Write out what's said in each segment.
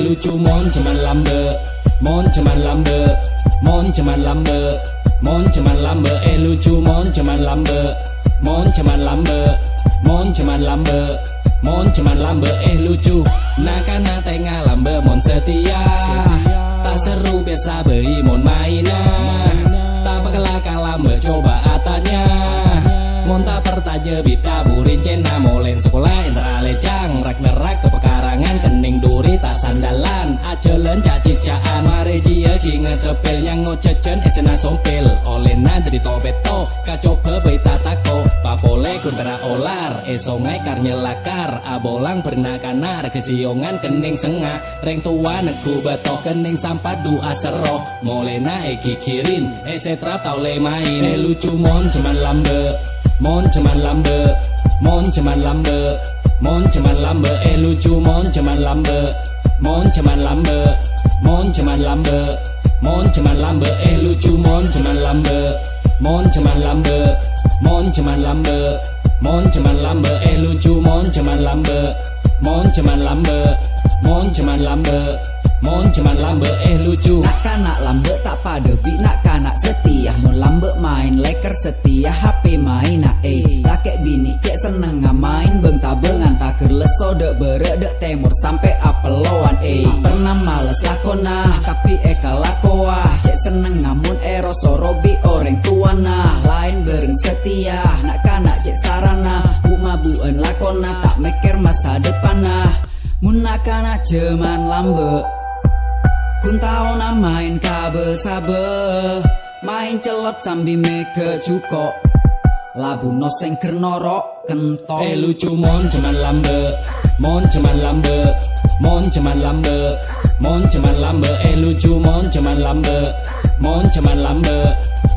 Lucu mon cuman lambe, mon cuman lambe, mon cuman lambe, mon cuman lambe. Lucu mon cuman lambe, mon cuman lambe, mon cuman lambe, mon cuman lambe. Lucu nakana tengah lambe mon setia. Tak seru biasa beri mon mainan. Tak bakal lambe coba atanya. Mon tak pertaja bita burin cena molen sekolah intra lecang rak nerak ke pekarangan kening duri tak sandalan acelen cacicaan mare jia ki ngetepel yang ngocecen esena sompel olena jadi tobeto kacoba beta tako papole kun pera olar esongai karnya lakar abolang pernah kanar kesiongan kening sengah reng tua neku beto kening sampah dua seroh molena kikirin esetrap tau le main lucu mon cuman lambe mon cuman lambe, mon cuman lambe, mon cuman lambe. Lucu mon cuman lambe, mon cuman lambe, mon cuman lambe, mon cuman lambe. Lucu mon cuman lambe, mon cuman lambe, mon cuman lambe, mon cuman lambe. Lucu mon cuman lambe, mon cuman lambe, mon cuman lambe, mon cuman lambe. Lucu nak kanak lambe tak pada bi nak kanak setia mon lambe main leker setia HP main nak laki bini cek seneng ngamain beng tabengan taker leso dek bere dek temur sampai apeloan pernah males lakona tapi eka lakoa cek seneng ngamun sorobi orang tua nah lain bereng setia nak kanak cek sarana buma buen lakona tak mikir masa depan nah mun nak kanak cuman lambe kun tau na main kabe sabe main celot sambil meke cuko labu noseng kernoro kentok lucu mon cuman lambe, mon cuman lambe, mon cuman lambe, mon cuman lambe. Lucu mon cuman lambe, mon cuman lambe,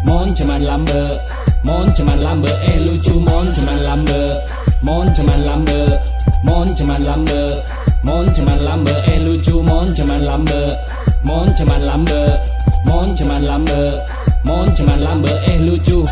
mon cuman lambe, mon cuman lambe. Lucu mon cuman lambe, mon cuman lambe, mon cuman lambe, mon cuman lambe. Lucu mon cuman lambe, mon cuman lambe, mon cuman lambe, mon cuman lambe. Lucu